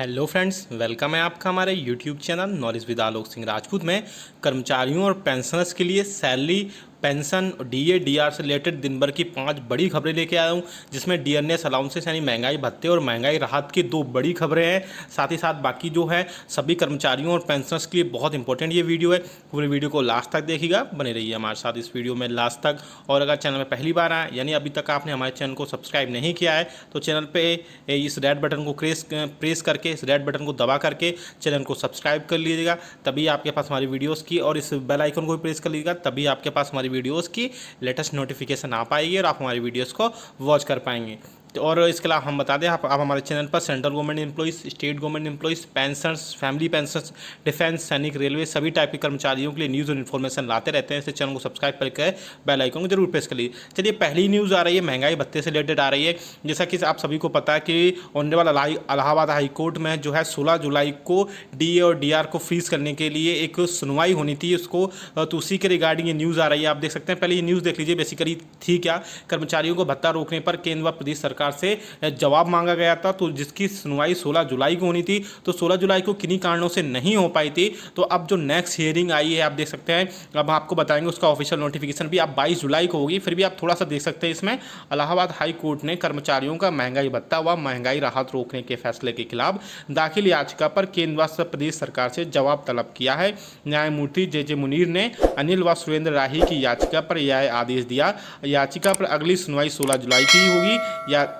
Hello friends, welcome है आपका हमारे YouTube channel knowledge with Alok Singh Rajput में। कर्मचारियों और पेंशनर्स के लिए सैलरी, पेंशन, डीए, डीआर से रिलेटेड दिन भर की 5 बड़ी खबरें लेके आया हूँ, जिसमें डियरनेस अलाउंसेस यानी महंगाई भत्ते और महंगाई राहत की 2 बड़ी खबरें हैं। साथ ही साथ बाकी जो है सभी कर्मचारियों और पेंशनर्स के लिए बहुत इंपॉर्टेंट ये वीडियो है। पूरे वीडियो को लास्ट तक देखिएगा, बने रहिए हमारे साथ इस वीडियो में लास्ट तक। और अगर चैनल में पहली बार आए यानी अभी तक आपने हमारे चैनल को सब्सक्राइब नहीं किया है तो चैनल पर इस रेड बटन को प्रेस करके, इस रेड बटन को दबा करके चैनल को सब्सक्राइब कर लीजिएगा। तभी आपके पास हमारी वीडियोस की, और इस बेल आइकन को भी प्रेस कर लीजिएगा, तभी आपके पास हमारी वीडियोस की लेटेस्ट नोटिफिकेशन आ पाएगी और आप हमारी वीडियोस को वॉच कर पाएंगे। और इसके अलावा हम बता दें, आप हमारे चैनल पर central government employees, state government employees, pensioners, family pensioners, defence, सैनिक, रेलवे सभी टाइप के कर्मचारियों के लिए न्यूज़ और इन्फॉर्मेशन लाते रहते हैं। इसे चैनल को सब्सक्राइब करके बेल आइकन को जरूर प्रेस कर लीजिए। चलिए, पहली न्यूज़ आ रही है महंगाई भत्ते से रिलेटेड आ रही है। जैसा कि आप सभी को पता है कि ऑनरेबल इलाहाबाद हाई कोर्ट में जो है 16 जुलाई को डीए और डीआर को फ्रीज करने के लिए एक सुनवाई होनी थी उसको, तो उसी के रिगार्डिंग ये न्यूज़ आ रही है। आप देख सकते हैं, पहले ये न्यूज़ देख लीजिए। बेसिकली थी क्या, कर्मचारियों को भत्ता रोकने पर केंद्र व प्रदेश सरकार से जवाब मांगा गया था, तो जिसकी सुनवाई 16 जुलाई को होनी थी, तो 16 जुलाई को किन्हीं कारणों से नहीं हो पाई थी। तो अब जो नेक्स्ट हियरिंग आई है, आप देख सकते हैं, अब आपको बताएंगे उसका ऑफिशियल नोटिफिकेशन भी अब 22 जुलाई को होगी। फिर भी आप थोड़ा सा देख सकते हैं, इसमें इलाहाबाद हाई कोर्ट ने कर्मचारियों का महंगाई भत्ता व महंगाई राहत रोकने के फैसले के खिलाफ दाखिल याचिका पर केंद्र व प्रदेश सरकार से जवाब तलब किया है। न्यायमूर्ति जे मुनीर ने अनिल व सुरेंद्र राही की याचिका पर यह आदेश दिया। याचिका पर अगली सुनवाई 16 जुलाई की होगी।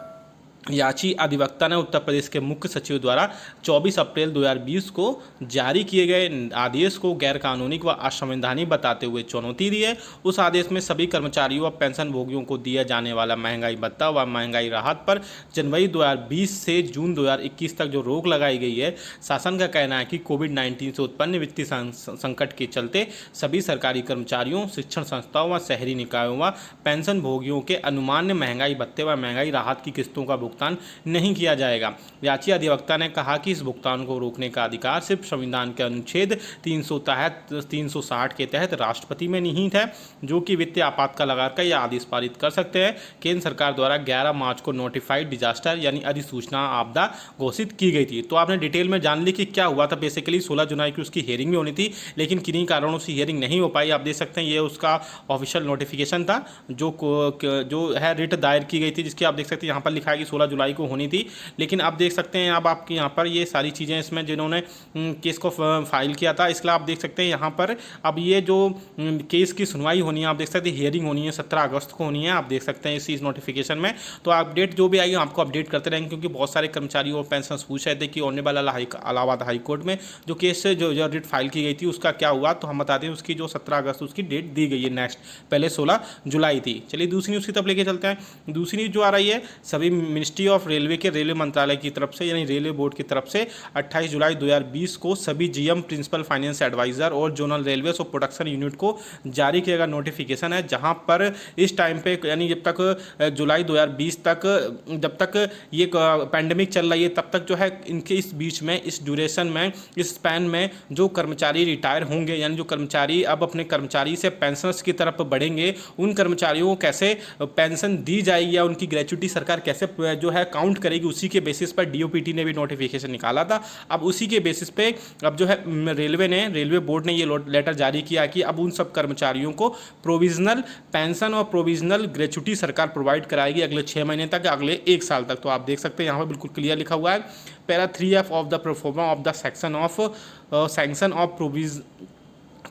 याची अधिवक्ता ने उत्तर प्रदेश के मुख्य सचिव द्वारा 24 अप्रैल 2020 को जारी किए गए आदेश को गैरकानूनी व असंवैधानिक बताते हुए चुनौती दी है। उस आदेश में सभी कर्मचारियों व पेंशन भोगियों को दिया जाने वाला महंगाई भत्ता व महंगाई राहत पर जनवरी 2020 से जून 2021 तक जो रोक लगाई गई है। शासन का कहना है कि कोविड-19 से उत्पन्न वित्तीय संकट के चलते सभी सरकारी कर्मचारियों, शिक्षण संस्थाओं व शहरी निकायों व पेंशन भोगियों के अनुमान्य महंगाई भत्ते व महंगाई राहत की किस्तों का भुगतान नहीं किया जाएगा। याची अधिवक्ता ने कहा कि इस भुगतान को रोकने का अधिकार सिर्फ संविधान के अनुच्छेद 360 के तहत राष्ट्रपति में निहित है, जो कि वित्तीय आपातकाल लगाकर यह आदेश पारित कर सकते हैं। केंद्र सरकार द्वारा 11 मार्च को नोटिफाइड डिजास्टर यानी अधिसूचना आपदा घोषित की गई थी। तो आपने डिटेल में जान ली कि क्या हुआ था। बेसिकली 16 जुलाई की उसकी हियरिंग भी होनी थी, लेकिन किन्हीं कारणों से हियरिंग नहीं हो पाई। आप देख सकते हैं, ये उसका ऑफिशियल नोटिफिकेशन था जो है रिट दायर की गई थी, जिसकी आप देख सकते हैं यहाँ पर लिखा है कि 16 जुलाई को होनी थी। लेकिन आप देख सकते हैं, अब आपके यहाँ पर ये सारी चीज़ें इसमें जिन्होंने केस को फाइल किया था, इसलिए आप देख सकते हैं यहाँ पर अब ये जो केस की सुनवाई होनी है, आप देख सकते हैं हियरिंग होनी है 17 अगस्त को होनी है। आप देख सकते हैं इस नोटिफिकेशन में। तो अपडेट जो भी आएगी आपको अपडेट करते रहेंगे, क्योंकि बहुत सारे कर्मचारी और पेंशनर्स पूछ रहे थे कि ऑनरेबल इलाहाबाद हाई कोर्ट में जो केस जो रिट फाइल की गई थी उसका क्या हुआ। तो हम बताते हैं, उसकी जो 17 अगस्त उसकी डेट दी गई है नेक्स्ट, पहले 16 जुलाई थी। चलिए दूसरी न्यूज़ की तरफ लेके चलते हैं। दूसरी न्यूज़ जो आ रही है, सभी मिनिस्ट्री ऑफ रेलवे के रेलवे मंत्रालय की तरफ से यानी रेलवे बोर्ड की तरफ से 28 जुलाई 2020 को सभी जीएम, प्रिंसिपल फाइनेंस एडवाइजर और जोनल रेलवे और प्रोडक्शन यूनिट को जारी किया गया नोटिफिकेशन है, जहां पर इस टाइम पे यानी जब तक जुलाई 2020 तक जब तक ये पैंडेमिक चल रही है, तब तक जो है इनके इस बीच में, इस ड्यूरेशन में, इस स्पैन में जो कर्मचारी रिटायर होंगे, यानी जो कर्मचारी अब अपने कर्मचारी से पेंशनर्स की तरफ बढ़ेंगे, उन कर्मचारियों को कैसे पेंशन दी जाएगी या उनकी ग्रेच्युटी सरकार कैसे जो है काउंट करेगी, उसी के बेसिस पर डीओपीटी ने भी नोटिफिकेशन निकाला था। अब उसी के बेसिस पे अब जो है रेलवे बोर्ड ने ये लेटर जारी किया कि अब उन सब कर्मचारियों को प्रोविजनल पेंशन और प्रोविजनल ग्रेच्युटी सरकार प्रोवाइड कराएगी अगले 6 महीने तक, अगले 1 साल तक। तो आप देख सकते हैं यहाँ पर बिल्कुल क्लियर लिखा हुआ है, para 3F of the proforma of the section of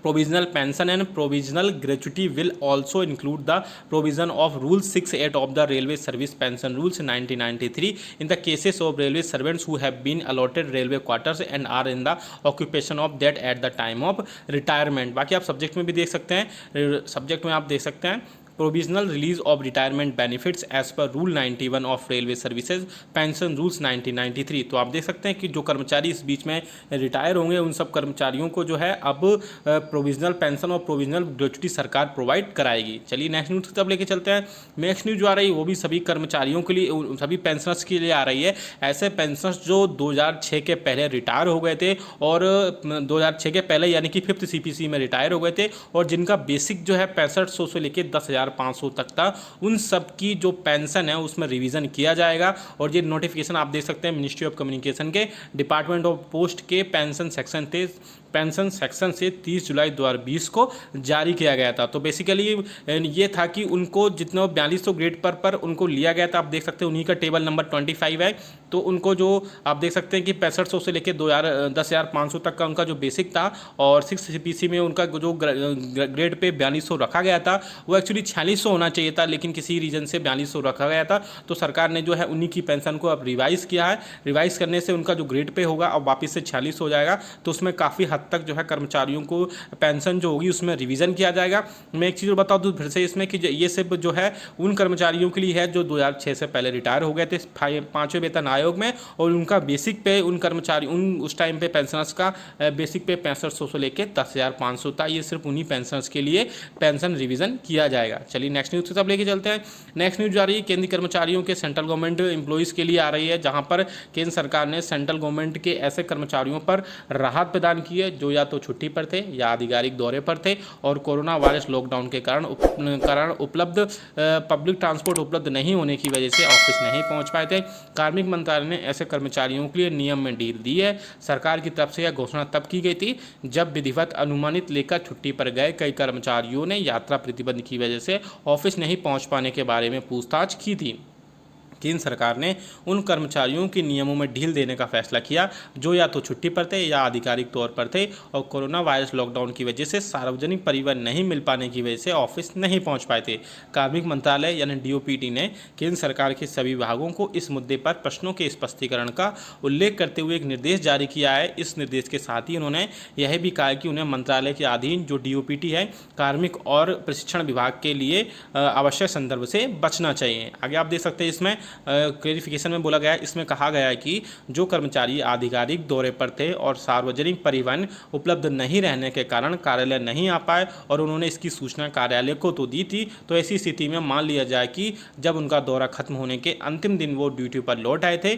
provisional pension and provisional gratuity will also include the provision of Rule 6(8) of the Railway Service Pension Rules 1993 in the cases of railway servants who have been allotted railway quarters and are in the occupation of that at the time of retirement। बाकी आप subject में भी देख सकते हैं, subject में आप देख सकते हैं provisional release of retirement benefits as per rule 91 of railway services pension rules 1993। तो आप देख सकते हैं कि जो कर्मचारी इस बीच में रिटायर होंगे, उन सब कर्मचारियों को जो है अब प्रोविजनल पेंशन और प्रोविजनल ग्रेच्युटी सरकार प्रोवाइड कराएगी। चलिए नेक्स्ट न्यूज़ की तरफ लेके चलते हैं। नेक्स्ट न्यूज़ जो आ रही है वो भी सभी कर्मचारियों के लिए, सभी पेंशनर्स के लिए आ रही है। ऐसे पेंशनर्स जो 2006 के पहले रिटायर हो गए थे और 2006 के पहले यानी कि 5th CPC में रिटायर हो गए थे और जिनका बेसिक जो है 6500 से लेकर 10,000 10,500 तक था, उन सब की जो पेंशन है उसमें रिवीजन किया जाएगा। और ये नोटिफिकेशन आप देख सकते हैं मिनिस्ट्री ऑफ कम्युनिकेशन के डिपार्टमेंट ऑफ पोस्ट के पेंशन सेक्शन से 30 जुलाई 2020 को जारी किया गया था। तो बेसिकली ये था कि उनको जितना 4200 ग्रेड पर उनको लिया गया था, आप देख सकते हैं उन्हीं का टेबल नंबर 25 है। तो उनको जो आप देख सकते हैं कि 6500 से लेकर 10,500 तक का उनका जो बेसिक था, और 6 CPC में उनका जो ग्रेड पे 4200 रखा गया था, वो एक्चुअली 4600 होना चाहिए था, लेकिन किसी रीजन से 4200 रखा गया था। तो सरकार ने जो है उन्हीं की पेंशन को अब रिवाइज़ किया है। रिवाइज़ करने से उनका जो ग्रेड पे होगा अब वापस से 46 हो जाएगा। तो उसमें काफ़ी हद तक जो है कर्मचारियों को पेंशन जो होगी उसमें रिवीजन किया जाएगा। मैं एक चीज़ बता दूँ फिर से इसमें कि ये सिर्फ जो है उन कर्मचारियों के लिए है जो 2006 से पहले रिटायर हो गए थे 5वें वेतन आयोग में, और उनका बेसिक पे उस टाइम पे पेंशनर्स का बेसिक पे 6500 से लेकर 10,500 था। ये सिर्फ उन्हीं पेंशनर्स के लिए पेंशन रिवीजन किया जाएगा। चलिए नेक्स्ट न्यूज़ सब लेके चलते हैं। नेक्स्ट न्यूज़ जा रही है केंद्रीय कर्मचारियों के सेंट्रल गवर्नमेंट एम्प्लॉइज़ के लिए आ रही है, जहां पर केंद्र सरकार ने सेंट्रल गवर्नमेंट के ऐसे कर्मचारियों पर राहत प्रदान की है जो या तो छुट्टी पर थे या आधिकारिक दौरे पर थे, और कोरोना वायरस लॉकडाउन के कारण उपलब्ध पब्लिक ट्रांसपोर्ट उपलब्ध नहीं होने की वजह से ऑफिस नहीं पहुंच पाए थे। कार्मिक मंत्रालय ने ऐसे कर्मचारियों के लिए नियम में ढील दी है। सरकार की तरफ से यह घोषणा तब की गई थी जब विधिवत अनुमानित लेकर छुट्टी पर गए कई कर्मचारियों ने यात्रा प्रतिबंध की वजह से ऑफिस नहीं पहुंच पाने के बारे में पूछताछ की थी। केंद्र सरकार ने उन कर्मचारियों के नियमों में ढील देने का फैसला किया जो या तो छुट्टी पर थे या आधिकारिक तौर पर थे, और कोरोना वायरस लॉकडाउन की वजह से सार्वजनिक परिवहन नहीं मिल पाने की वजह से ऑफिस नहीं पहुंच पाए थे। कार्मिक मंत्रालय यानी DOPT ने केंद्र सरकार के सभी विभागों को इस मुद्दे पर प्रश्नों के स्पष्टीकरण का उल्लेख करते हुए एक निर्देश जारी किया है। इस निर्देश के साथ ही उन्होंने यह भी कहा कि उन्हें मंत्रालय के अधीन जो DOPT है कार्मिक और प्रशिक्षण विभाग के लिए आवश्यक संदर्भ से बचना चाहिए। आगे आप देख सकते हैं इसमें क्लेरिफिकेशन में बोला गया है, इसमें कहा गया है कि जो कर्मचारी आधिकारिक दौरे पर थे और सार्वजनिक परिवहन उपलब्ध नहीं रहने के कारण कार्यालय नहीं आ पाए और उन्होंने इसकी सूचना कार्यालय को तो दी थी, तो ऐसी स्थिति में मान लिया जाए कि जब उनका दौरा खत्म होने के अंतिम दिन वो ड्यूटी पर लौट आए थे।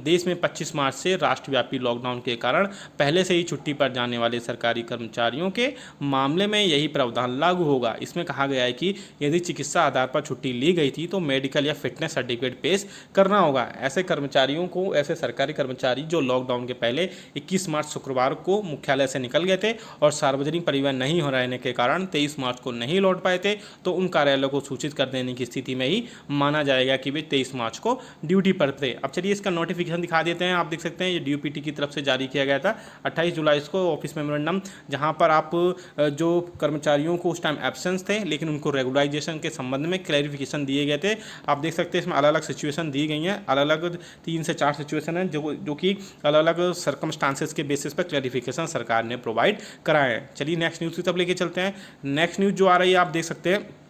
देश में 25 मार्च से राष्ट्रव्यापी लॉकडाउन के कारण पहले से ही छुट्टी पर जाने वाले सरकारी कर्मचारियों के मामले में यही प्रावधान लागू होगा। इसमें कहा गया है कि यदि चिकित्सा आधार पर छुट्टी ली गई थी तो मेडिकल या फिटनेस सर्टिफिकेट पेश करना होगा। ऐसे कर्मचारियों को, ऐसे सरकारी कर्मचारी जो लॉकडाउन के पहले 21 मार्च शुक्रवार को मुख्यालय से निकल गए थे और सार्वजनिक परिवहन नहीं हो रहने के कारण 23 मार्च को नहीं लौट पाए थे, तो उन कार्यालयों को सूचित कर देने की स्थिति में ही माना जाएगा कि वे 23 मार्च को ड्यूटी पर थे। अब चलिए इसका नोटिफिकेशन दिखा देते हैं। आप देख सकते हैं ये DOPT की तरफ से जारी किया गया था 28 जुलाई को ऑफिस मेमोरेंडम, जहां पर आप जो कर्मचारियों को उस टाइम एब्सेंस थे लेकिन उनको रेगुलराइजेशन के संबंध में क्लैरिफिकेशन दिए गए थे। आप देख सकते हैं इसमें अलग अलग सिचुएशन दी गई हैं, अलग अलग 3 से 4 सिचुएशन हैं जो कि अलग अलग सर्कमस्टांसेस के बेसिस पर क्लैरिफिकेशन सरकार ने प्रोवाइड कराए हैं। चलिए नेक्स्ट न्यूज़ की तरफ लेके चलते हैं। नेक्स्ट न्यूज़ जो आ रही है आप देख सकते हैं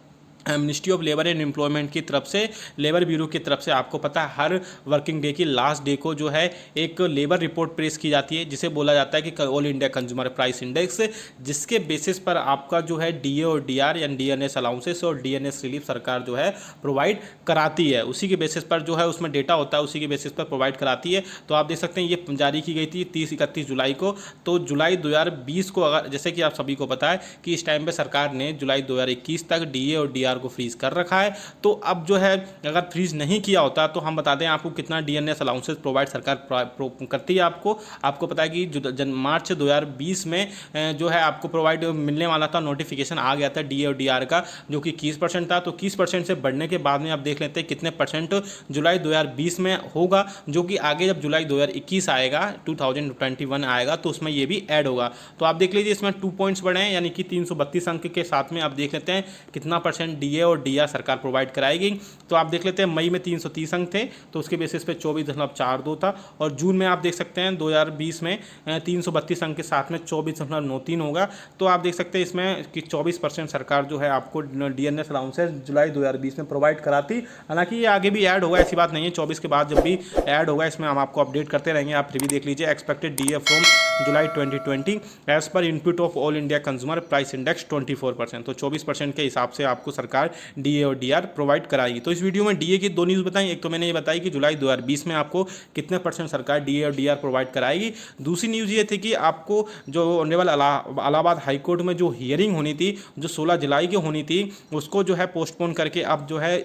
ministry of labour and employment की तरफ से, लेबर ब्यूरो की तरफ से, आपको पता है हर वर्किंग डे की लास्ट डे को जो है एक लेबर रिपोर्ट प्रेस की जाती है जिसे बोला जाता है कि all India consumer price index, जिसके बेसिस पर आपका जो है DA और DR यानी DNS अलाउंसेस और DNS रिलीफ सरकार जो है प्रोवाइड कराती है। उसी के बेसिस पर जो है उसमें डेटा होता है, उसी के बेसिस पर प्रोवाइड कराती है। तो आप देख सकते हैं ये जारी की गई थी 30-31 जुलाई को। तो जुलाई 2020 को, अगर जैसे कि आप सभी को पता है कि इस टाइम पर सरकार ने जुलाई 2021 तक DA और DR को फ्रीज कर रखा है। तो अब जो है अगर फ्रीज नहीं किया होता तो हम बता दें आपको कितना DNS अलाउंसेस प्रोवाइड सरकार करती है। आपको पता है कि मार्च 2020 में जो है आपको प्रोवाइड मिलने वाला था, नोटिफिकेशन आ गया था DA और DR का, जो कि 21% था। तो 21% से बढ़ने के बाद में आप देख लेते हैं कितने परसेंट जुलाई 2020 में होगा, जो कि आगे जब जुलाई 2021 आएगा 2021 आएगा तो उसमें ये भी ऐड होगा। तो आप देख लीजिए इसमें 2 पॉइंट्स बढ़े हैं, यानी कि 332 अंक के साथ में आप देख लेते हैं कितना परसेंट DA और DR सरकार प्रोवाइड कराएगी। तो आप देख लेते हैं मई में 330 अंक थे तो उसके बेसिस पे 24.42 था, और जून में आप देख सकते हैं 2020 में 332 अंक के साथ में 24.93 होगा। तो आप देख सकते हैं इसमें कि 24% सरकार जो है आपको DNS अलाउंसेस जुलाई 2020 में प्रोवाइड कराती। हालांकि ये आगे भी ऐड होगा, ऐसी बात नहीं है, 24 के बाद जब भी ऐड होगा इसमें हम आपको अपडेट करते रहेंगे। आप फिर भी देख लीजिए expected DA from July 2020 as per input of all India consumer price index 24%। तो 24% के हिसाब से आपको सरकार डीए और डीआर प्रोवाइड कराएगी। तो इस वीडियो में डीए की दो न्यूज़ बताई, एक तो मैंने ये बताई कि जुलाई 2020 में आपको कितने % सरकार डीए और डीआर प्रोवाइड कराएगी। दूसरी न्यूज़ ये थी कि आपको जो ऑनरेबल इलाहाबाद हाईकोर्ट में जो हियरिंग होनी थी, जो 16 जुलाई की होनी थी, उसको जो है पोस्टपोन करके अब जो है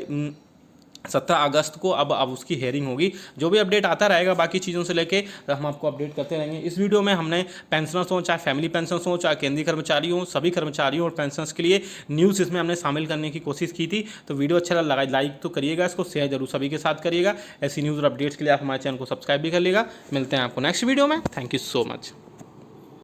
17 अगस्त को अब उसकी हेयरिंग होगी। जो भी अपडेट आता रहेगा बाकी चीज़ों से लेके हम आपको अपडेट करते रहेंगे। इस वीडियो में हमने पेंशनर्स हो, चाहे फैमिली पेंशनर्स हो, चाहे केंद्रीय कर्मचारी हो, सभी कर्मचारियों और पेंशनर्स के लिए न्यूज़ इसमें हमने शामिल करने की कोशिश की थी। तो वीडियो अच्छा लगा लाइक तो करिएगा, इसको शेयर जरूर सभी के साथ करिएगा। ऐसी न्यूज़ और अपडेट्स के लिए आप हमारे चैनल को सब्सक्राइब भी कर लीजिएगा। मिलते हैं आपको नेक्स्ट वीडियो में। Thank you so much.